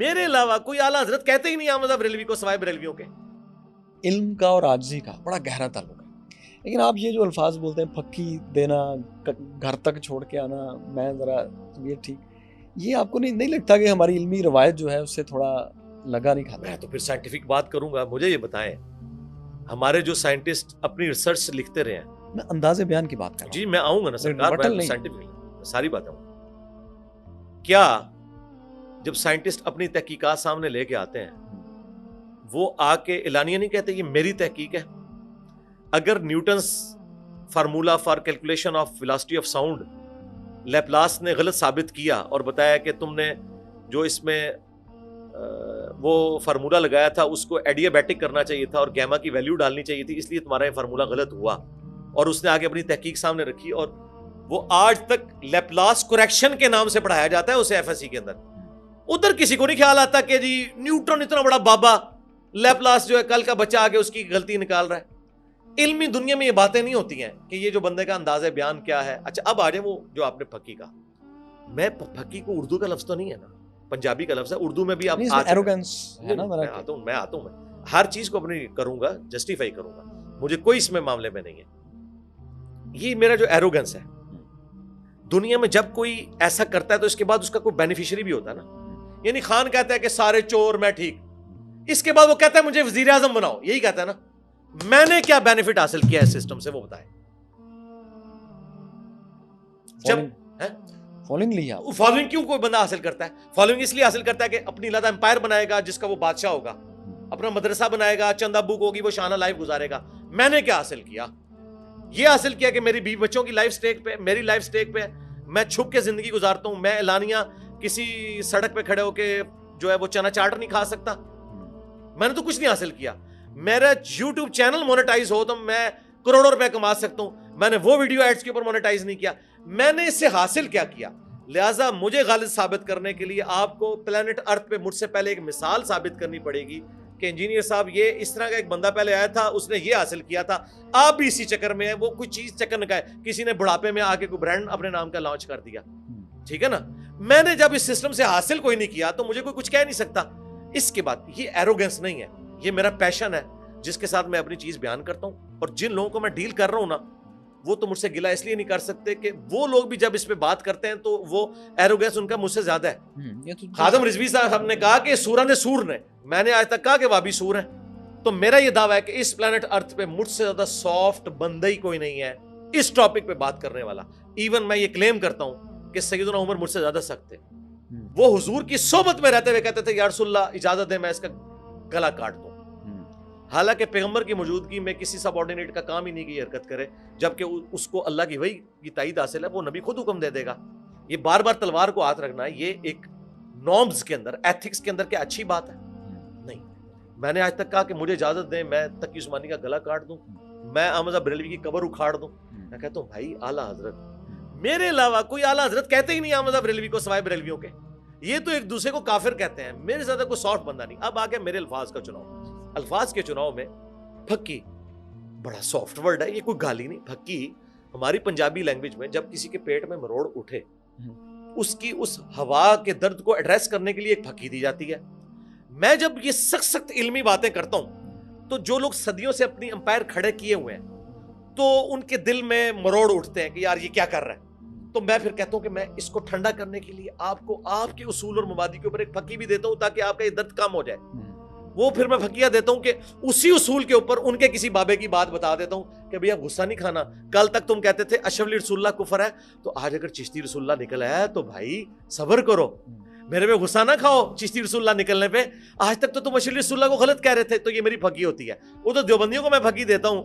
میرے علاوہ کوئی اعلیٰ حضرت کہتے ہی نہیں احمد بریلوی کو سوائے بریلویوں کے. علم کا اور عاجزی کا بڑا گہرا تعلق ہے. لیکن آپ یہ جو الفاظ بولتے ہیں پھکی دینا, گھر تک چھوڑ کے آنا, میں ذرا طبیعت ٹھیک, یہ آپ کو نہیں لگتا کہ ہماری علمی روایت جو ہے اس سے تھوڑا لگا نہیں کھاتا؟ میں تو پھر سائنٹیفک بات کروں گا. مجھے یہ بتائیں, ہمارے جو سائنٹسٹ اپنی ریسرچ لکھتے رہے ہیں, میں انداز بیان کی بات کر رہا ہوں. جی میں آؤں گا نا سرکار, بٹل میں نہیں. سائنٹیفک ساری باتیں آؤں. کیا جب سائنٹسٹ اپنی تحقیقات سامنے لے کے آتے ہیں, وہ آ کے اعلانیہ نہیں کہتے یہ میری تحقیق ہے. اگر Newton's formula for calculation of velocity of sound Laplace نے غلط ثابت کیا اور بتایا کہ تم نے جو اس میں وہ فارمولا لگایا تھا اس کو ایڈیابیٹک کرنا چاہیے تھا اور گیما کی ویلیو ڈالنی چاہیے تھی, اس لیے تمہارا یہ فارمولا غلط ہوا, اور اس نے آگے اپنی تحقیق سامنے رکھی, اور وہ آج تک لیپلاس کریکشن کے نام سے پڑھایا جاتا ہے اسے ایف ایس سی کے اندر. ادھر کسی کو نہیں خیال آتا کہ جی نیوٹن اتنا بڑا بابا, لیپلاس جو ہے کل کا بچہ آگے اس کی غلطی نکال رہا ہے. علمی دنیا میں یہ باتیں نہیں ہوتی ہیں کہ یہ جو بندے کا انداز بیان کیا ہے. اچھا اب آ جائیں وہ جو آپ نے پھکی کا, میں پھکی کو اردو کا لفظ تو نہیں ہے نا, پنجابی کا لفظ ہے, اردو میں بھی آپ ایروگنس ہے نا. میں آتا ہوں ہر چیز کو اپنی کروں گا, جسٹیفائی کروں گا, مجھے کوئی اس میں معاملے میں نہیں ہے. یہ میرا جو ایروگنس ہے, دنیا میں جب کوئی ایسا کرتا ہے تو اس کے بعد اس کا کوئی بینیفیشری بھی ہوتا ہے نا. یعنی خان کہتا ہے کہ سارے چور, میں ٹھیک, اس کے بعد وہ کہتا ہے مجھے وزیر اعظم بناؤ, یہی کہتا ہے نا. میں نے کیا بینیفٹ حاصل کیا اس سسٹم سے وہ بتائے. جب فالوئنگ کیوں کوئی بندہ حاصل کرتا ہے؟ فالوئنگ اس لیے حاصل کرتا ہے کہ اپنی علیحدہ امپائر بنائے گا جس کا وہ بادشاہ ہوگا, اپنا مدرسہ بنائے گا, چند ابو کو ہوگی, وہ شانہ لائف گزارے گا. میں نے کیا حاصل کیا؟ یہ حاصل کیا کہ میری بیوی بچوں کی لائف سٹیک پہ, میری لائف سٹیک پہ, میں چھپ کے زندگی گزارتا ہوں. میں اعلانیہ کسی سڑک پہ کھڑے ہو کے جو ہے وہ چنا چاٹر نہیں کھا سکتا. میں نے تو کچھ نہیں حاصل کیا. میرا یوٹیوب چینل مونیٹائز ہو تو میں کروڑوں روپے کما سکتا ہوں. میں نے وہ ویڈیو ایڈز کے اوپر مونیٹائز نہیں کیا. میں نے اس سے حاصل کیا کیا؟ لہٰذا مجھے غالب ثابت کرنے کے لیے آپ کو پلانٹ ارتھ پہ مجھ سے پہلے ایک مثال ثابت کرنی پڑے گی کہ انجینئر صاحب یہ اس طرح کا ایک بندہ پہلے آیا تھا, اس نے یہ حاصل کیا تھا, آپ بھی اسی چکر میں ہیں. وہ کوئی چیز چکر نہ ہے, کسی نے بڑھاپے میں آ کے کوئی برانڈ اپنے نام کا لانچ کر دیا, ٹھیک ہے نا. میں نے جب اس سسٹم سے حاصل کوئی نہیں کیا تو مجھے کوئی کچھ کہہ نہیں سکتا. اس کے بعد یہ ایروگنس نہیں ہے, یہ میرا پیشن ہے جس کے ساتھ میں اپنی چیز بیان کرتا ہوں. اور جن لوگوں کو میں ڈیل کر رہا ہوں نا, وہ تو مجھ سے گلہ اس لیے نہیں کر سکتے کہ وہ لوگ بھی جب اس پہ بات کرتے ہیں تو وہ ایروگنس ان کا مجھ سے زیادہ ہے. خادم رضوی صاحب نے کہا کہ سورہ نے سور نے, میں نے آج تک کہا کہ وابی سور ہیں. تو میرا یہ دعویٰ ہے کہ اس پلانٹ ارتھ پہ مجھ سے زیادہ سافٹ بندہ ہی کوئی نہیں ہے اس ٹاپک پہ بات کرنے والا. ایون میں یہ کلیم کرتا ہوں کہ سیدنا عمر مجھ سے زیادہ سخت تھے. وہ حضور کی صحبت میں رہتے ہوئے کہتے تھے یا رسول اللہ اجازت دیں میں اس کا گلا کاٹ دوں. حالانکہ پیغمبر کی موجودگی میں کسی سب آرڈینیٹ کا کام ہی نہیں کہ یہ حرکت کرے, جبکہ اس کو اللہ کی وحی کی تائید حاصل ہے, وہ نبی خود حکم دے دے گا. یہ بار بار تلوار کو ہاتھ رکھنا ہے, یہ ایک نارمز کے اندر, ایتھکس کے اندر کیا اچھی بات ہے؟ نہیں. میں نے آج تک کہا کہ مجھے اجازت دیں میں تقی عثمانی کا گلا کاٹ دوں, میں احمد بریلوی کی قبر اکھاڑ دوں. میں کہتا ہوں بھائی اعلیٰ حضرت, میرے علاوہ کوئی اعلیٰ حضرت کہتے ہی نہیں احمد بریلوی کو سوائے بریلویوں کے. یہ تو ایک دوسرے کو کافر کہتے ہیں, میرے زیادہ کوئی سافٹ بندہ نہیں. اب آگے میرے الفاظ کا چناؤ. الفاظ کے چناؤ میں پھکی بڑا سافٹ ورڈ ہے, یہ کوئی گالی نہیں. پھکی ہماری پنجابی لینگویج میں جب کسی کے پیٹ میں مروڑ اٹھے, اس کی اس ہوا کے درد کو ایڈریس کرنے کے لیے ایک پھکی دی جاتی ہے. میں جب یہ سخت علمی باتیں کرتا ہوں تو جو لوگ صدیوں سے اپنی امپائر کھڑے کیے ہوئے ہیں تو ان کے دل میں مروڑ اٹھتے ہیں کہ یار یہ کیا کر رہا ہے. تو میں پھر کہتا ہوں کہ میں اس کو ٹھنڈا کرنے کے لیے آپ کو آپ کے اصول اور مبادی کے اوپر ایک پھکی بھی دیتا ہوں تاکہ آپ کا یہ درد کم ہو جائے. وہ پھر میں پھکیاں دیتا ہوں کہ اسی اصول کے اوپر ان کے کسی بابے کی بات بتا دیتا ہوں کہ بھئی اب غصہ نہیں کھانا. کل تک تم کہتے تھے اشرف علی رسول اللہ کفر ہے, تو آج اگر چشتی رسول اللہ نکل آیا ہے تو بھائی صبر کرو, میرے پہ غصہ نہ کھاؤ چشتی رسول اللہ نکلنے پہ. آج تک تو تم اشرف علی رسول اللہ کو غلط کہہ رہے تھے, تو یہ میری پھکی ہوتی ہے. وہ تو دیوبندیوں کو میں پھکی دیتا ہوں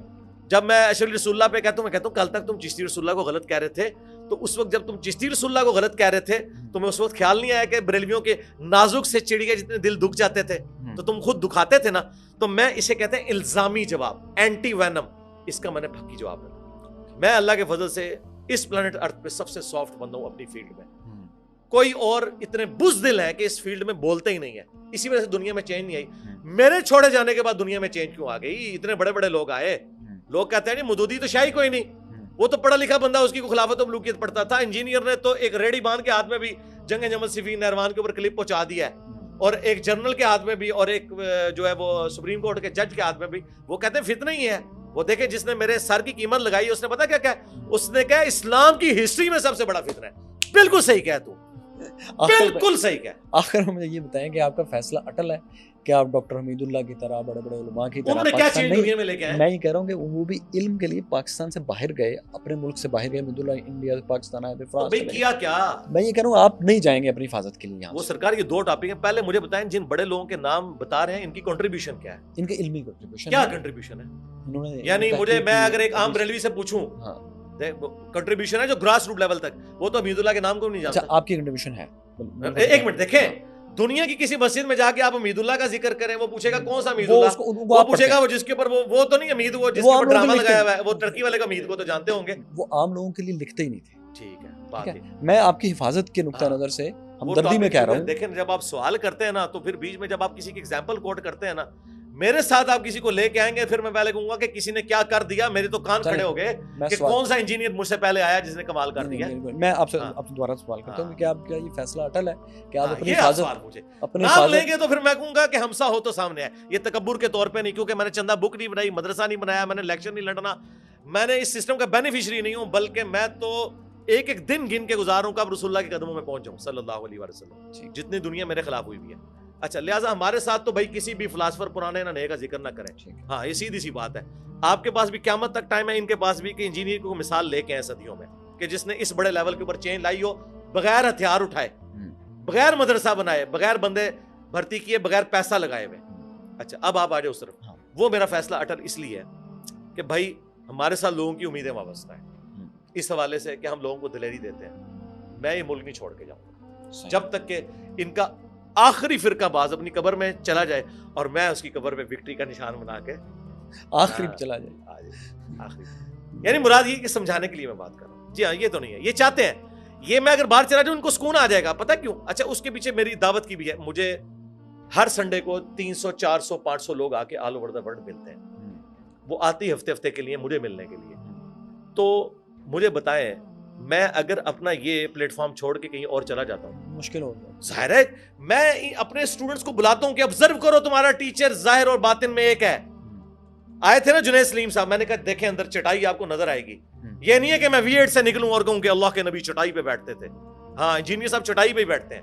جب میں اشرف علی رسول اللہ پہ کہتا ہوں, میں کہتا ہوں کل تک تم چشتی رسول اللہ کو غلط کہہ رہے تھے, تو اس وقت جب تم چشتی رسول اللہ کو غلط کہہ رہے تھے تو میں اس وقت خیال نہیں آیا کہ بریلویوں کے نازک سے چڑیا جتنے دل دکھ جاتے تھے تو تم خود دکھاتے تھے نا. تو میں اسے کہتے ہیں الزامی جواب, اینٹی وینم. اس کا میں نے پھکی جواب دیا. میں اللہ کے فضل سے اس پلانٹ ارتھ پہ سب سے سافٹ بندہ ہوں اپنی فیلڈ میں. کوئی اور اتنے بزدل ہے کہ اس فیلڈ میں بولتے ہی نہیں ہے, اسی وجہ سے دنیا میں چینج نہیں آئی. میرے چھوڑے جانے کے بعد دنیا میں چینج کیوں آ گئی؟ اتنے بڑے بڑے لوگ آئے, لوگ کہتے ہیں مودودی تو شاہی کوئی نہیں, وہ تو پڑھا لکھا بندہ, اس کی خلافت و ملوکیت پڑھتا تھا. انجینئر نے تو ایک ریڑھی باندھ کے ہاتھ میں بھی جنگ جمل صفین نہروان کے اوپر کلپ پہنچا دیا ہے. اور ایک جنرل کے ہاتھ میں بھی اور ایک جو ہے وہ سپریم کورٹ کے جج کے ہاتھ میں بھی, وہ کہتے ہیں فتنہ ہی ہے. وہ دیکھیں جس نے میرے سر کی قیمت لگائی اس نے پتا کیا کہا, اس نے کہا اسلام کی ہسٹری میں سب سے بڑا فتنہ ہے. بالکل صحیح کہا تو, بالکل صحیح کہا. آخر میں مجھے یہ بتائیں کہ آپ کا فیصلہ اٹل ہے کہ آپ ڈاکٹر حمید اللہ کی طرح, بڑے بڑے علماء کی طرح انہوں نے کیا چیز دنیا میں لے کے آئے؟ میں یہ کہہ رہا ہوں کہ وہ بھی علم کے لیے پاکستان سے باہر گئے, اپنے ملک سے باہر گئے. حمید اللہ انڈیا سے پاکستان آئے تھے, فرانس بھائی کیا کیا. میں یہ کہہ رہا ہوں آپ نہیں جائیں گے اپنی حفاظت کے لیے یہاں وہ سے. سرکار یہ دو ٹاپک ہیں. پہلے مجھے بتائیں جن بڑے لوگوں کے نام بتا رہے ہیں ان کی کنٹریبیوشن کیا ہے؟ ان کے علمی کنٹریبیوشن کیا کنٹریبیوشن ہے؟ انہوں نے یعنی مجھے میں اگر ایک عام بریلوی سے پوچھوں کنٹریبیوشن ہے جو گراس روٹ لیول تک, وہ تو حمید اللہ کے نام کو نہیں جانتا. آپ کی کنٹریبیوشن ہے. ایک منٹ دیکھیں, دنیا کی کسی مسجد میں جا کے آپ حمید اللہ کا ذکر کریں, وہ پوچھے گا کون سا حمید اللہ, وہ پوچھے گا وہ جس کے اوپر وہ تو نہیں حمید, وہ جس کے اوپر ڈرامہ لگایا ہوا ہے, وہ ترکی والے کا حمید کو تو جانتے ہوں گے. وہ عام لوگوں کے لیے لکھتے ہی نہیں تھے. ٹھیک ہے, بات ہے. میں آپ کی حفاظت کے نقطہ نظر سے ہمدردی میں کہہ رہا ہوں. دیکھیں جب آپ سوال کرتے ہیں نا تو پھر بیچ میں جب آپ کسی کی ایگزامپل کوٹ کرتے ہیں نا, میرے ساتھ آپ کسی کو لے کے آئیں گے, پھر میں پہلے کہوں گا کہ کسی نے کیا کر دیا, میرے تو کان کھڑے ہو گئے کہ کون سا انجینئر مجھ سے پہلے آیا جس نے کمال کر دیا. میں آپ سے دوبارہ سوال کرتا ہوں کہ آپ کا یہ فیصلہ اٹل ہے کہ آپ اپنی حفاظت نام لیں گے تو پھر میں کہوں گا کہ ہمسا ہو تو سامنے ہے. یہ تکبر کے طور پہ نہیں, کیونکہ میں نے چندہ بک نہیں بنائی, مدرسہ نہیں بنایا, میں نے لیکچر نہیں لڑنا, میں نے اس سسٹم کا بینیفیشری نہیں ہوں, بلکہ میں تو ایک ایک دن گن کے گزاروں کب رسول اللہ کے قدموں میں پہنچ جاؤں صلی اللہ علیہ وسلم, جتنی دنیا میرے خلاف ہوئی بھی ہے. اچھا, لہٰذا ہمارے ساتھ تو بھائی کسی بھی فلاسفر پرانے نہ نئے کا ذکر نہ کریں. ہاں, یہ سیدھی سی بات ہے. آپ کے پاس بھی قیامت تک ٹائم ہے, ان کے پاس بھی, کہ انجینئر کو مثال لے کے آئے صدیوں میں, کہ جس نے اس بڑے لیول کے اوپر چینج لائی ہو, بغیر ہتھیار اٹھائے, بغیر مدرسہ بنائے, بغیر بندے بھرتی کیے, بغیر پیسہ لگائے ہوئے. اچھا, اب آپ آ جاؤ اس طرف. وہ میرا فیصلہ اٹل اس لیے ہے کہ بھائی ہمارے ساتھ لوگوں کی امیدیں وابستہ ہیں, اس حوالے سے کہ ہم لوگوں کو دلیری دیتے ہیں. میں یہ ملک نہیں چھوڑ کے جاؤں گا جب تک کہ ان کا آخری فرقہ باز اپنی قبر میں چلا جائے اور میں اس کی قبر میں وکٹری کا نشان بنا کے آخری چلا جائے. آخری یعنی مراد یہ کہ سمجھانے کے لیے میں بات کر رہا ہوں. جی ہاں, یہ تو نہیں ہے, یہ چاہتے ہیں یہ میں اگر باہر چلا جاؤں ان کو سکون آ جائے گا. پتہ کیوں؟ اچھا, اس کے پیچھے میری دعوت کی بھی ہے. مجھے ہر سنڈے کو 300 400 500 لوگ آ کے آل اوور دا ورلڈ ملتے ہیں. وہ آتی ہفتے کے لیے مجھے ملنے کے لیے. تو مجھے بتائیں, میں اگر اپنا یہ پلیٹ فارم چھوڑ کے کہیں اور چلا جاتا ہوں, مشکل ہو جائے. ظاہر ہے میں اپنے اسٹوڈنٹس کو بلاتا ہوں کہ آبزرو کرو تمہارا ٹیچر ظاہر اور باطن میں ایک ہے. آئے تھے نا جنید سلیم صاحب, میں نے کہا دیکھیں اندر چٹائی آپ کو نظر آئے گی. یہ نہیں ہے کہ میں وی8 سے نکلوں اور کہوں کہ اللہ کے نبی چٹائی پہ بیٹھتے تھے. ہاں, انجینئر صاحب چٹائی پہ ہی بیٹھتے ہیں.